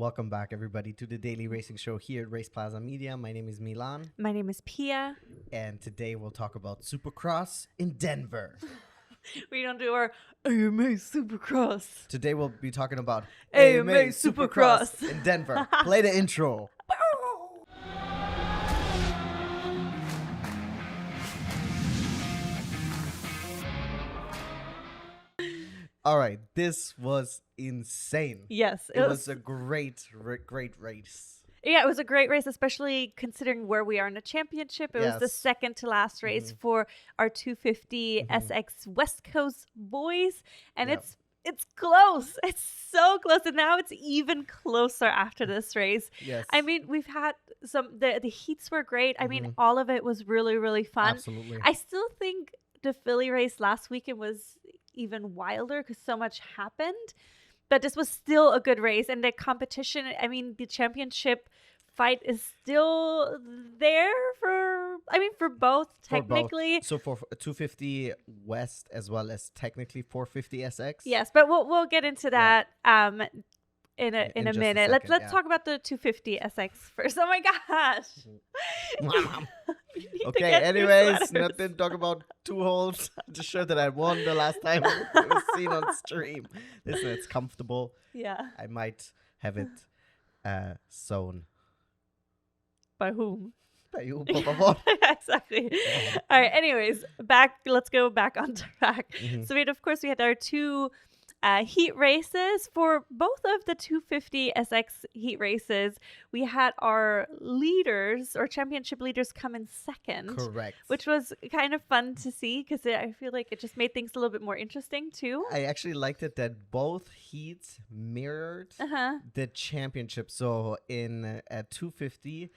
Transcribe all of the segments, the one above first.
Welcome back, everybody, to the daily racing show here at RacePlazaMedia. My name is Milan, My name is Pia. and today we'll talk about Supercross in Denver. We don't do our AMA Supercross. Today we'll be talking about AMA Supercross Supercross. in Denver. Play the intro. All right, this was insane. Yes, It was a great race. Yeah, it was a great race, especially considering where we are in the championship. It was the Yes. second to last race for our 250 SX West Coast boys, and Yep. it's close. It's so close, and now it's even closer after this race. Yes. I mean, we've had the heats were great. I mean, all of it was really fun. Absolutely. I still think the Philly race last weekend was even wilder because so much happened. But this was still a good race. And the competition, I mean, the championship fight is still there for both, technically. So for 250 West as well as technically 450 SX? Yes, but we'll get into that in a just a minute. second, Let's talk about the 250 SX first. Oh my gosh. You need to Okay, get your anyways, sweaters. nothing to talk about two holes. Just show that I won the last time it was seen on stream. Listen, it's comfortable. Yeah. I might have it sewn. By whom? By you, por favor. Exactly. All right. Anyways, let's go back on track. So we had our two heat races for both of the 250 SX heat races. We had our leaders or championship leaders come in second. Correct. Which was kind of fun to see because I feel like it just made things a little bit more interesting too. I actually liked it that both heats mirrored the championship. So in 250,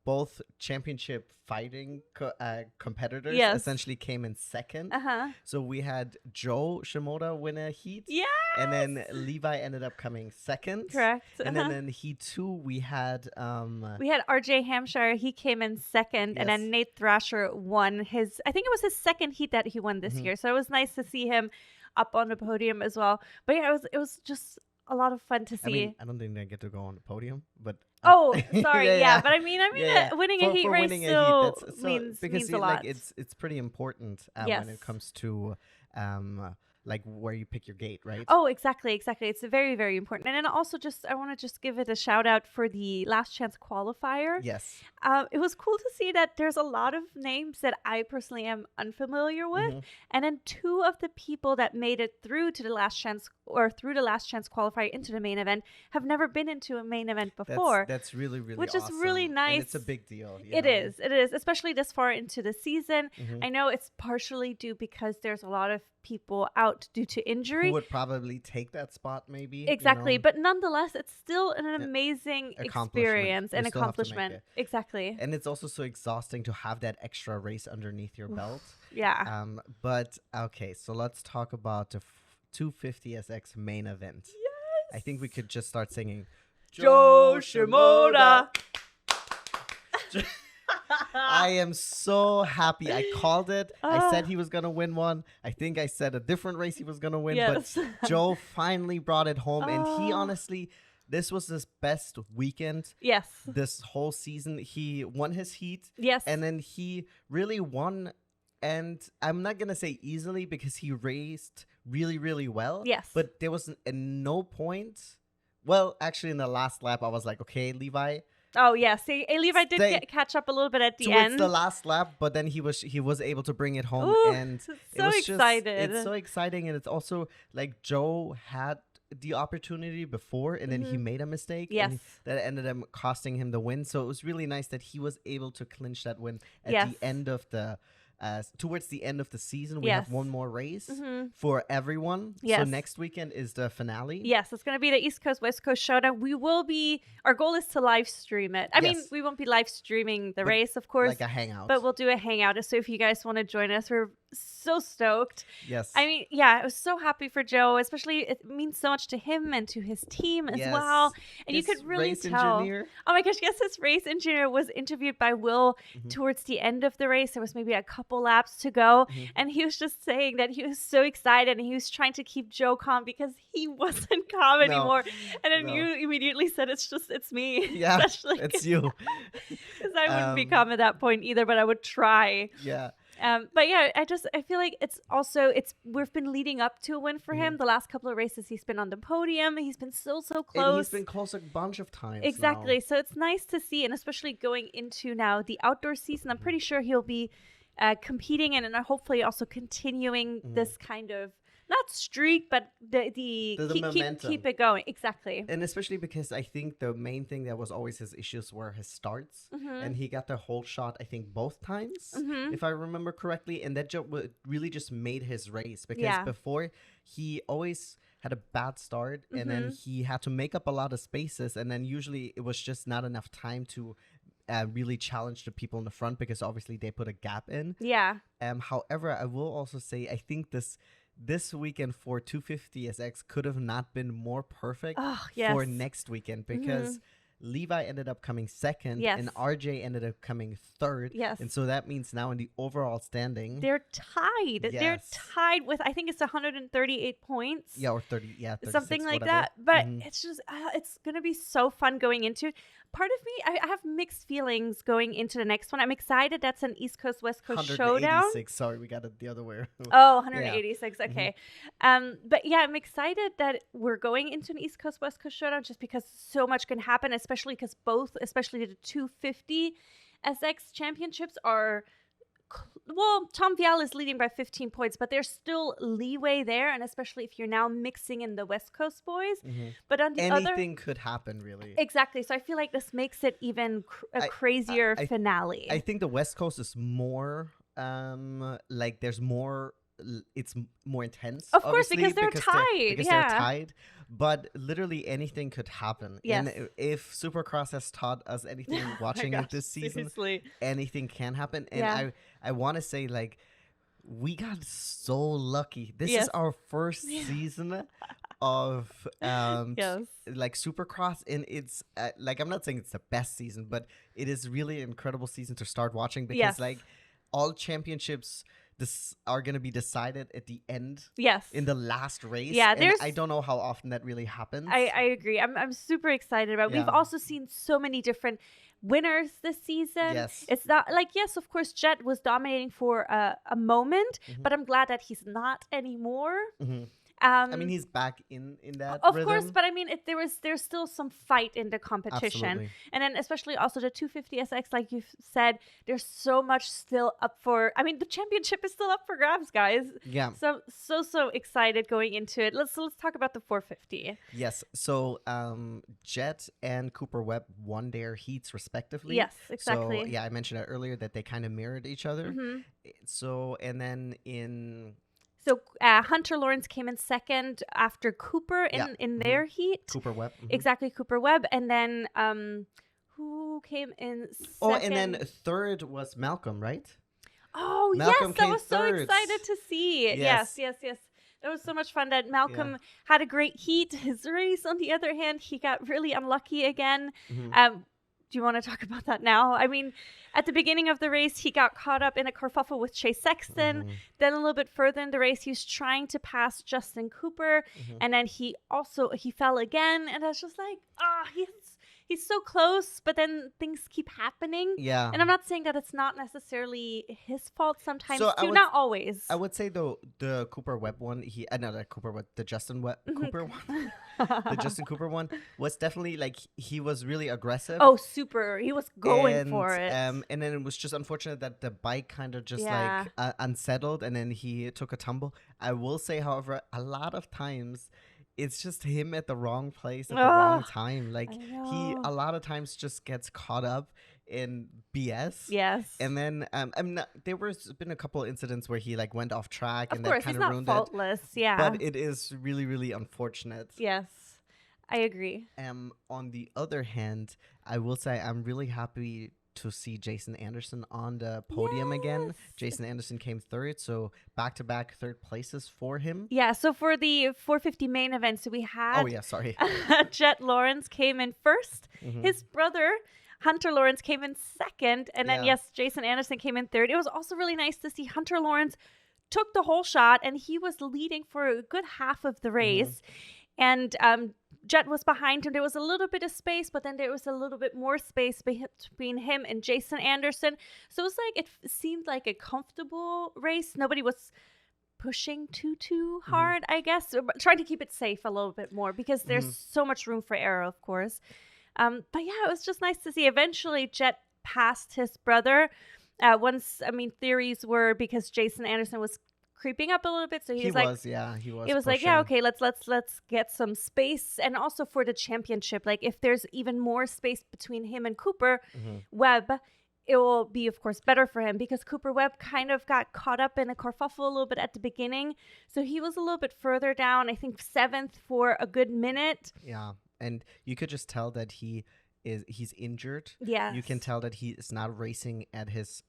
both championship fighting competitors essentially came in second. So we had Joe Shimoda win a heat. Yes. And then Levi ended up coming second. Correct. And then in heat 2, we had RJ Hampshire. He came in second, and then Nate Thrasher won I think it was his second heat that he won this year. So it was nice to see him up on the podium as well. But yeah, it was just a lot of fun to see. I mean, I don't think I get to go on the podium, but oh, sorry, yeah. But I mean, winning a heat for race winning still a heat, means because a lot. like it's pretty important Yes. when it comes to like where you pick your gate, right? Oh, exactly. It's very, very important. And then also I want to just give it a shout out for the last chance qualifier. Yes. It was cool to see that there's a lot of names that I personally am unfamiliar with. And then two of the people that made it through to the last chance qualifier into the main event have never been into a main event before. That's really which awesome. is really nice. And it's a big deal. It is, especially this far into the season. I know it's partially due because there's a lot of people out due to injury. Who would probably take that spot, maybe? Exactly. But nonetheless, it's still an amazing experience and You still have to make accomplishment. it. Exactly. And it's also so exhausting to have that extra race underneath your belt. Yeah. But okay, so let's talk about the 250 SX main event. Yes. I think we could just start singing Joe Shimoda. I am so happy. I called it. I said he was going to win one. I think I said a different race he was going to win. Yes. But Joe finally brought it home. And he honestly, this was his best weekend. Yes. This whole season. He won his heat. Yes. And then he really won. And I'm not going to say easily because he raced really well. Yes. But there was no point. Well, actually, in the last lap, I was like, okay, Levi. Oh, yeah. See, Levi did catch up a little bit at the towards end. the last lap, but then he was able to bring it home. Ooh, and so excited. It's so exciting. And it's also like Joe had the opportunity before and then he made a mistake. Yes. And that ended up costing him the win. So it was really nice that he was able to clinch that win at the end of the towards the end of the season. We have one more race for everyone. So next weekend is the finale. Yes, it's going to be the East Coast, West Coast Showdown. Our goal is to live stream it. I mean, we won't be live streaming the race, of course. Like a hangout. But we'll do a hangout. So if you guys want to join us, we're so stoked. Yes. I mean, yeah, I was so happy for Joe, especially it means so much to him and to his team as well. And his you could really race tell. Engineer. Oh my gosh, yes, his race engineer was interviewed by Will towards the end of the race. There was maybe a couple laps to go. And he was just saying that he was so excited and he was trying to keep Joe calm because he wasn't calm anymore. And then you immediately said, it's me. Yeah, it's you. Because I wouldn't be calm at that point either, but I would try. Yeah. But yeah, I feel like we've been leading up to a win for him. The last couple of races, he's been on the podium. He's been so close. And he's been close a bunch of times. Exactly. Now. So it's nice to see, and especially going into now the outdoor season, I'm pretty sure he'll be competing and hopefully also continuing this kind of not streak, but the momentum. Keep it going. Exactly. And especially because I think the main thing that was always his issues were his starts. And he got the whole shot, I think, both times, if I remember correctly. And that really just made his race. Because before, he always had a bad start. And then he had to make up a lot of spaces. And then usually it was just not enough time to really challenge the people in the front. Because obviously they put a gap in. Yeah. However, I will also say, I think this weekend for 250 SX could have not been more perfect for next weekend because Levi ended up coming second and RJ ended up coming third. Yes. And so that means now in the overall standing, they're tied. Yes. They're tied with, I think it's 138 points. Yeah, or 30, something like that. But it's just, it's going to be so fun going into it. Part of me, I have mixed feelings going into the next one. I'm excited. That's an East Coast, West Coast showdown. Sorry, we got it the other way. Oh, 186. Yeah. Okay. But yeah, I'm excited that we're going into an East Coast, West Coast showdown just because so much can happen, especially because especially the 250 SX championships are... Well, Tom Vial is leading by 15 points, but there's still leeway there, and especially if you're now mixing in the West Coast boys. But on the anything could happen, really. Exactly. So I feel like this makes it even a crazier finale. I think the West Coast is more like there's more. It's more intense, of course, because they're tied. They're tied. But literally anything could happen. Yes. And if Supercross has taught us anything watching it this season, anything can happen. And I want to say, like, we got so lucky. This is our first season of like Supercross, and it's like, I'm not saying it's the best season, but it is really an incredible season to start watching because like all championships are going to be decided at the end. Yes. In the last race. Yeah. And I don't know how often that really happens. I agree. I'm super excited about it. We've also seen so many different winners this season. Yes. It's not like, yes, of course, Jet was dominating for a moment, but I'm glad that he's not anymore. I mean, he's back in that of rhythm. course, but I mean, there's still some fight in the competition. Absolutely. And then especially also the 250 SX, like you've said, there's so much still up for, I mean, the championship is still up for grabs, guys. Yeah. So excited going into it. Let's talk about the 450. Yes. So Jet and Cooper Webb won their heats respectively. Yes, exactly. So yeah, I mentioned it earlier that they kind of mirrored each other. So, and then So Hunter Lawrence came in second after Cooper in their heat. Cooper Webb. Exactly, Cooper Webb. And then who came in second? Oh, and then third was Malcolm, right? Oh, Malcolm yes. I was third. so excited to see. Yes. That was so much fun that Malcolm had a great heat. His race, on the other hand, he got really unlucky again. Do you want to talk about that now? I mean, at the beginning of the race, he got caught up in a kerfuffle with Chase Sexton. Then a little bit further in the race, he was trying to pass Justin Cooper. And then he fell again. And I was just like, he's so close, but then things keep happening. Yeah. And I'm not saying that it's not necessarily his fault sometimes too. Not always. I would say, though, the Cooper Webb one, the Justin Cooper one, the Justin Cooper one was definitely like, he was really aggressive. Oh, super. He was going for it. And then it was just unfortunate that the bike kind of just like unsettled and then he took a tumble. I will say, however, a lot of times it's just him at the wrong place at the wrong time. Like he a lot of times just gets caught up in BS. Yes. And then there was been a couple incidents where he like went off track and that kind of ruined faultless. it. Yeah. But it is really, really unfortunate. Yes. I agree. On the other hand, I will say I'm really happy to see Jason Anderson on the podium again. Jason Anderson came third, so back-to-back third places for him. Yeah, so for the 450 main event, so we had... Oh, yeah, sorry. Jet Lawrence came in first. His brother, Hunter Lawrence, came in second. And then, yes, Jason Anderson came in third. It was also really nice to see Hunter Lawrence took the whole shot, and he was leading for a good half of the race. And Jet was behind him. There was a little bit of space, but then there was a little bit more space between him and Jason Anderson. So it was like, it seemed like a comfortable race. Nobody was pushing too hard, I guess. Trying to keep it safe a little bit more because there's so much room for error, of course. But yeah, it was just nice to see. Eventually, Jet passed his brother. Theories were because Jason Anderson was creeping up a little bit, so he was like, yeah, okay, let's get some space. And also for the championship, like if there's even more space between him and Cooper Webb, it will be, of course, better for him because Cooper Webb kind of got caught up in a kerfuffle a little bit at the beginning, so he was a little bit further down, I think 7th for a good minute. Yeah, and you could just tell that he's injured. Yes. You can tell that he is not racing at his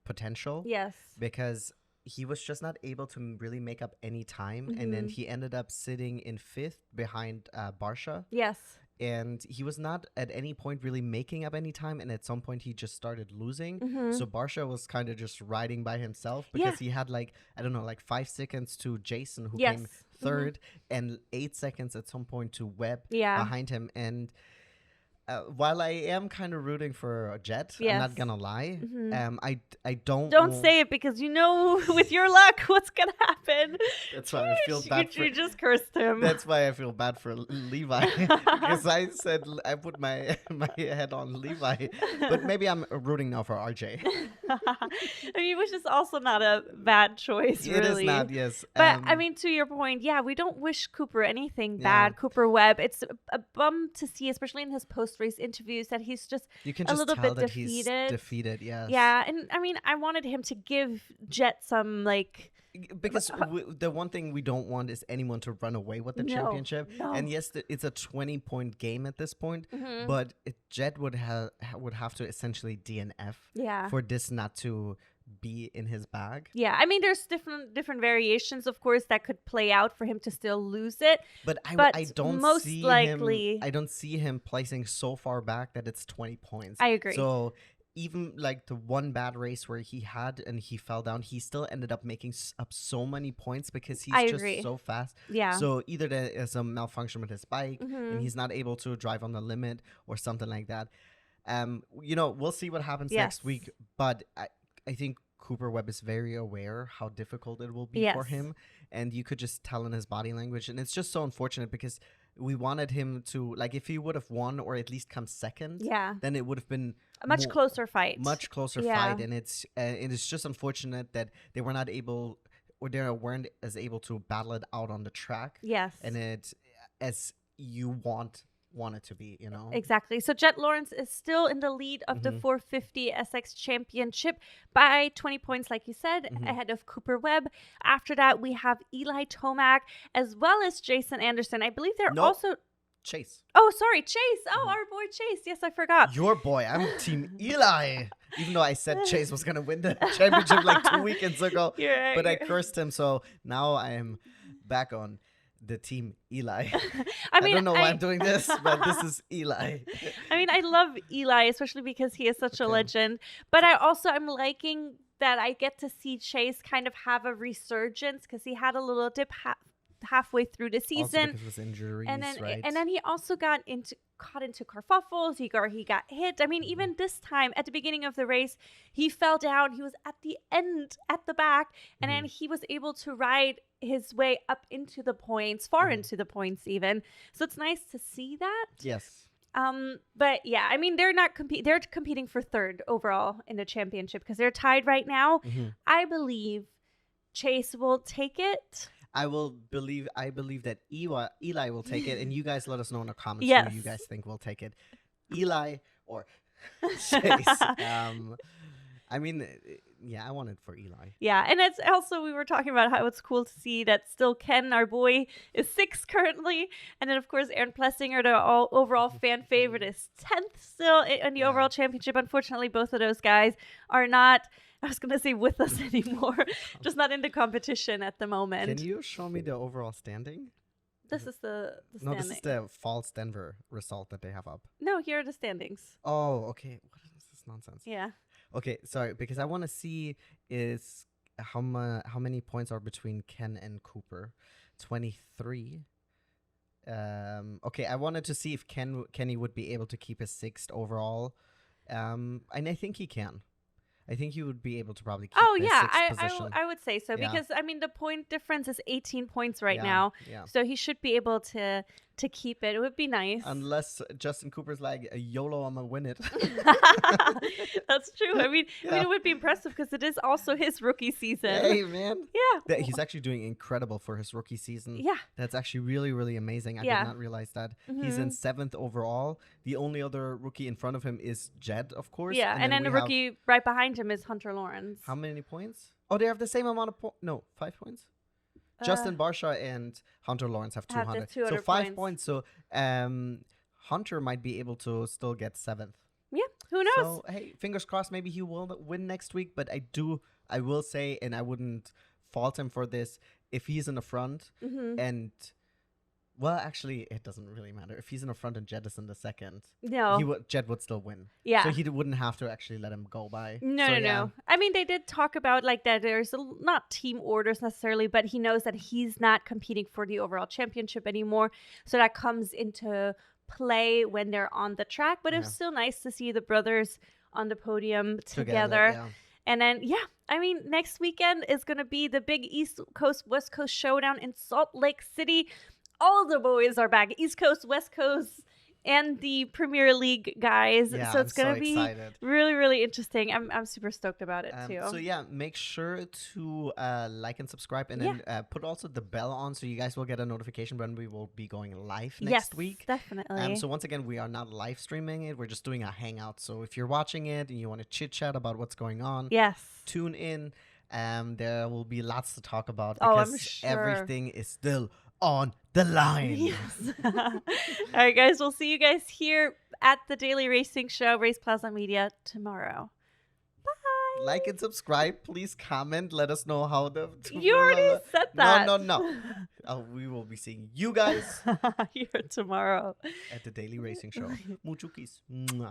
potential. Yes. Because he was just not able to really make up any time. And then he ended up sitting in 5th behind Barsha. Yes. And he was not at any point really making up any time. And at some point he just started losing. So Barsha was kind of just riding by himself because he had 5 seconds to Jason, who came 3rd, and 8 seconds at some point to Webb behind him. And while I am kind of rooting for Jet, I'm not gonna lie. I don't say it because you know with your luck what's gonna happen. That's why I feel bad. You just cursed him. That's why I feel bad for Levi because I said I put my head on Levi, but maybe I'm rooting now for RJ. I mean, which is also not a bad choice, really. It is not, yes. But I mean, to your point, yeah, we don't wish Cooper anything bad. Cooper Webb, it's a bum to see, especially in his post-race interviews, that he's just a little bit defeated. He's defeated, yes. Yeah, and I mean, I wanted him to give Jet some because the one thing we don't want is anyone to run away with the championship. No. And yes, it's a 20-point game at this point, but Jet would have to essentially DNF for this not to be in his bag. Yeah, I mean, there's different variations, of course, that could play out for him to still lose it. But I don't most see likely, I don't see him placing so far back that it's 20 points. I agree. So even like the one bad race where he had and he fell down, he still ended up making up so many points because he's just so fast. Yeah. So either there is a malfunction with his bike and he's not able to drive on the limit or something like that. We'll see what happens next week. But I think Cooper Webb is very aware how difficult it will be for him. And you could just tell in his body language. And it's just so unfortunate because we wanted him to, like, if he would have won or at least come second, then it would have been a much closer fight. Much closer fight. And it's just unfortunate that they were not able, or they weren't as able to battle it out on the track. Yes. And it's as you want it to be, Exactly. So Jet Lawrence is still in the lead of the 450 SX Championship by 20 points, like you said, ahead of Cooper Webb. After that, we have Eli Tomac as well as Jason Anderson. I believe they're also Chase. Oh, sorry, Chase. Oh, our boy Chase. Yes, I forgot. Your boy. I'm Team Eli. Even though I said Chase was gonna win the championship like 2 weekends ago, but I cursed him, so now I am back on the Team Eli. I don't know why I'm doing this, but this is Eli. I mean, I love Eli, especially because he is such a legend. But I'm liking that I get to see Chase kind of have a resurgence because he had a little dip halfway through the season. Also because of his injuries, and then he also got caught into kerfuffles. He got hit. I mean, even this time at the beginning of the race, he fell down. He was at the end, at the back, and then he was able to ride his way up into the points, far into the points even. So it's nice to see that. Yes. But yeah, I mean, they're competing for third overall in the championship because they're tied right now. I believe Chase will take it. I believe that Eli will take it, and you guys let us know in the comments who you guys think will take it, Eli or Chase. I mean, I want it for Eli. Yeah, and it's also, we were talking about how it's cool to see that still Ken, our boy, is 6th currently. And then, of course, Aaron Plessinger, the overall fan favorite, is 10th still in the overall championship. Unfortunately, both of those guys are not, I was going to say, with us anymore. Just not in the competition at the moment. Can you show me the overall standing? This is the standing. No, this is the false Denver result that they have up. No, here are the standings. Oh, okay. What is this nonsense? Yeah. Okay, sorry, because I want to see is how many points are between Ken and Cooper. 23. Okay, I wanted to see if Kenny would be able to keep his 6th overall. And I think he can. I think he would be able to probably keep his 6th position. I would say so, because I mean the point difference is 18 points right Yeah, now, yeah. so he should be able to keep it. It would be nice. Unless Justin Cooper's like, YOLO, I'm gonna win it. That's true. I mean, it would be impressive because it is also his rookie season. Hey, man. Yeah. He's actually doing incredible for his rookie season. Yeah. That's actually really, really amazing. I did not realize that. He's in 7th overall. The only other rookie in front of him is Jed, of course. Yeah, and then the rookie right behind him is Hunter Lawrence. How many points? Oh, they have the same amount of points. No, 5 points. Justin Barsha and Hunter Lawrence have 200. So 5 points. So Hunter might be able to still get 7th. Yeah, who knows? So, hey, fingers crossed, maybe he will win next week. But I will say, and I wouldn't fault him for this, if he's in the front and... Well, actually, it doesn't really matter. If he's in the front and Jed is in the 2nd, Jed would still win. Yeah. So he wouldn't have to actually let him go by. No. I mean, they did talk about like that there's not team orders necessarily, but he knows that he's not competing for the overall championship anymore. So that comes into play when they're on the track. But it's still nice to see the brothers on the podium together. And then, I mean, next weekend is going to be the big East Coast, West Coast showdown in Salt Lake City. All the boys are back, East Coast, West Coast, and the Premier League guys. Yeah, so it's going to be excited. really, really interesting. I'm super stoked about it, too. So, make sure to like and subscribe, and then put also the bell on so you guys will get a notification when we will be going live next week. Definitely. So once again, we are not live streaming it. We're just doing a hangout. So if you're watching it and you want to chit-chat about what's going on, tune in. There will be lots to talk about because I'm sure. everything is still on the line. Yes. All right, guys. We'll see you guys here at the Daily Racing Show, Race Plaza Media, tomorrow. Bye. Like and subscribe. Please comment. Let us know how the... You already said that. No. We will be seeing you guys here tomorrow at the Daily Racing Show. Mucho kiss. Bye.